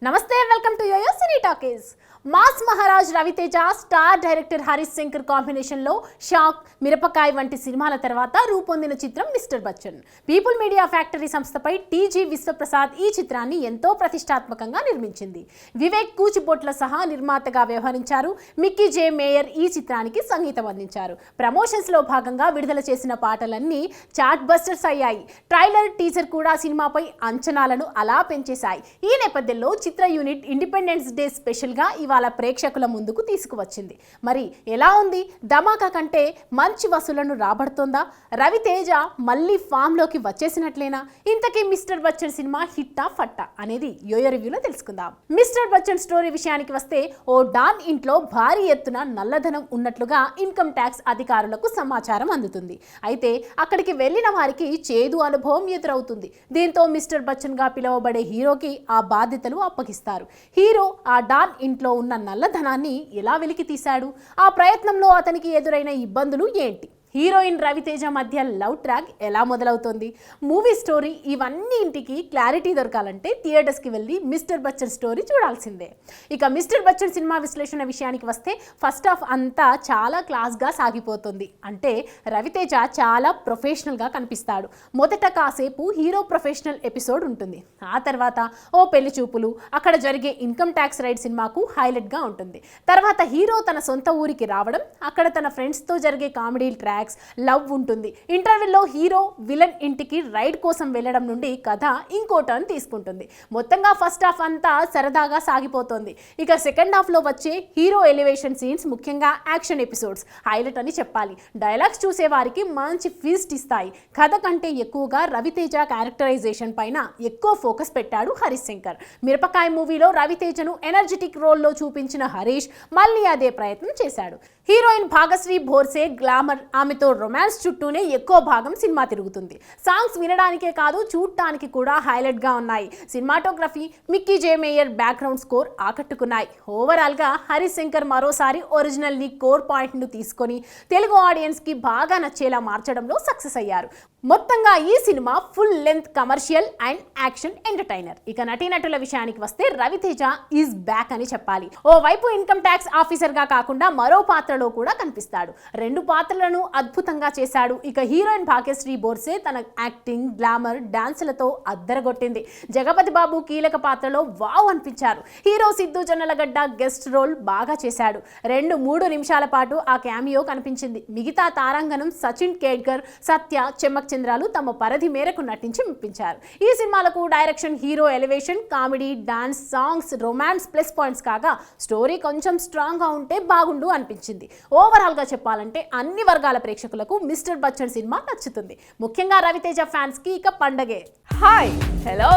నమస్తే, welcome to Yoyo cine talkies. Mass Maharaj Ravi Teja star director Harish Shankar combination లో shock, Mirapakaya వంటి సినిమాల తర్వాత రూపొందిన చిత్రం mister Bachchan. People media factory సంస్థపై టీజీ విశ్వప్రసాద్ ఈ చిత్రాన్ని ఎంతో ప్రతిష్టాత్మకంగా నిర్మించింది. వివేక్ కూచిబొట్ల సహా నిర్మాతగా వ్యవహరించారు. మిక్కీ జే మేయర్ ఈ చిత్రానికి సంగీతం అందించారు. ప్రమోషన్స్ లో భాగంగా విడుదల చేసిన పాటలన్నీ చార్ట్ బస్టర్స్ అయ్యాయి. ట్రైలర్, టీజర్ కూడా సినిమాపై అంచనాలను అలా పెంచేశాయి. ఈ నేపథ్యంలో చిత్ర యూనిట్ ఇండిపెండెన్స్ డే స్పెషల్ గా ఇవాళ ప్రేక్షకుల ముందుకు తీసుకువచ్చింది. మరి ఎలా ఉంది? ధమాకా కంటే మంచి వసూళ్లను రాబడుతోందా? రవితేజ మళ్ళీ ఫామ్ లోకి వచ్చేసినట్లేనా? ఇంతకీ మిస్టర్ బచ్చన్ సినిమా హిట్టా ఫట్టా అనేది యోయో రివ్యూలో తెలుసుకుందాం. మిస్టర్ బచ్చన్ స్టోరీ విషయానికి వస్తే, ఓ డాన్ ఇంట్లో భారీ ఎత్తున నల్లధనం ఉన్నట్లుగా ఇన్కమ్ ట్యాక్స్ అధికారులకు సమాచారం అందుతుంది. అయితే అక్కడికి వెళ్లిన వారికి చేదు అనుభవం ఎదురవుతుంది. దీంతో మిస్టర్ బచ్చన్ గా పిలువబడే హీరోకి ఆ బాధ్యతలు అప్పగిస్తారు. హీరో ఆ డాన్ ఇంట్లో ఉన్న నల్లధనాన్ని ఎలా వెలికి తీశాడు? ఆ ప్రయత్నంలో అతనికి ఎదురైన ఇబ్బందులు ఏంటి? హీరోయిన్ రవితేజ మధ్య లవ్ ట్రాక్ ఎలా మొదలవుతోంది? మూవీ స్టోరీ, ఇవన్నీ ఇంటికి క్లారిటీ దొరకాలంటే థియేటర్స్కి వెళ్ళి మిస్టర్ బచ్చన్ స్టోరీ చూడాల్సిందే. ఇక మిస్టర్ బచ్చన్ సినిమా విశ్లేషణ విషయానికి వస్తే, ఫస్ట్ హాఫ్ అంతా చాలా క్లాస్గా సాగిపోతుంది. అంటే రవితేజ చాలా ప్రొఫెషనల్గా కనిపిస్తాడు. మొదట కాసేపు హీరో ప్రొఫెషనల్ ఎపిసోడ్ ఉంటుంది. ఆ తర్వాత ఓ పెళ్లి చూపులు, అక్కడ జరిగే ఇన్కమ్ ట్యాక్స్ రైడ్ సినిమాకు హైలైట్గా ఉంటుంది. తర్వాత హీరో తన సొంత ఊరికి రావడం, అక్కడ తన ఫ్రెండ్స్తో జరిగే కామెడీ ట్రాక్, లవ్ ఉంటుంది. ఇంటర్వెల్లో హీరో విలన్ ఇంటికి రైడ్ కోసం వెళ్లడం నుండి కథ ఇంకో టర్న్ తీసుకుంటుంది. మొత్తంగా ఫస్ట్ హాఫ్ అంతా సరదాగా సాగిపోతుంది. ఇక సెకండ్ హాఫ్ లో వచ్చే హీరో ఎలివేషన్ సీన్స్, ముఖ్యంగా యాక్షన్ ఎపిసోడ్స్ హైలైట్ అని చెప్పాలి. డైలాగ్స్ చూసే వారికి మంచి ఫీస్ట్ ఇస్తాయి. కథ కంటే ఎక్కువగా రవితేజ క్యారెక్టరైజేషన్ పైన ఎక్కువ ఫోకస్ పెట్టాడు హరీష్ శంకర్. మిరపకాయ మూవీలో రవితేజను ఎనర్జెటిక్ రోల్లో చూపించిన హరీష్ మళ్ళీ అదే ప్రయత్నం చేశాడు. హీరోయిన్ భాగశ్రీ భోర్సే గ్లామర్, ఆమెతో రొమాన్స్ చుట్టూనే ఎక్కువ భాగం సినిమా తిరుగుతుంది. సాంగ్స్ వినడానికే కాదు, చూడటానికి కూడా హైలైట్ గా ఉన్నాయి. సినిమాటోగ్రఫీ, మిక్కీ జే మేయర్ బ్యాక్గ్రౌండ్ స్కోర్ ఆకట్టుకున్నాయి. ఓవరాల్ గా హరీష్ శంకర్ మరోసారి ఒరిజినల్ ని కోర్ పాయింట్ ను తీసుకొని తెలుగు ఆడియన్స్ కి బాగా నచ్చేలా మార్చడంలో సక్సెస్ అయ్యారు. మొత్తంగా ఈ cinema full length commercial and action entertainer. ఇక నటీనటుల విషయానికి వస్తే, రవితేజ ఈజ్ బ్యాక్ అని చెప్పాలి. ఓ వైపు ఇన్కమ్ ట్యాక్స్ ఆఫీసర్ గా కాకుండా మరో పాత్రలో కూడా కనిపిస్తాడు. రెండు పాత్రలను అద్భుతంగా చేశాడు. ఇక హీరోయిన్ భాగ్యశ్రీ బోర్సే తన యాక్టింగ్, గ్లామర్, డాన్సులతో అద్దరగొట్టింది. జగపతి బాబు కీలక పాత్రలో వావ్ అనిపించారు. Hero Siddhu Jonnalagadda guest role బాగా చేశాడు. 2-3 నిమిషాల పాటు ఆ క్యామియో కనిపించింది. మిగతా తారాంగణం సచిన్ కేడ్కర్, సత్య, చెమ్మక్ చంద్రాలు తమ పరిధి మేరకు నటించి మెప్పించారు. ఈ సినిమాలకు direction, hero elevation, comedy, dance, songs, romance plus points కాగా, స్టోరీ కొంచెం స్ట్రాంగ్ గా ఉంటే బాగుండు అనిపించింది. ఓవరాల్ గా చెప్పాలంటే అన్ని వర్గాల ప్రేక్షకులకు మిస్టర్ బచ్చన్ సినిమా నచ్చుతుంది. ముఖ్యంగా రవితేజ ఫ్యాన్స్ కి ఇక పండగే. Hi, hello.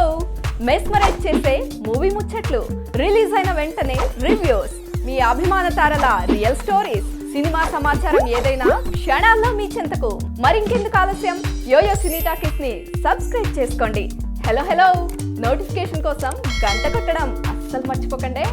మెస్మరైజ్ చేసే మూవీ ముచ్చట్లు, రిలీజ్ అయిన వెంటనే రివ్యూస్, మీ అభిమాన తారల రియల్ స్టోరీస్, సినిమా సమాచారం ఏదైనా క్షణాల్లో మీ చెంతకు. మరింకెందుకు ఆలస్యం, యోయో సినీ టాకీస్ ని సబ్స్క్రైబ్ చేసుకోండి. హలో హలో నోటిఫికేషన్ కోసం గంట కొట్టడం అస్సలు మర్చిపోకండి.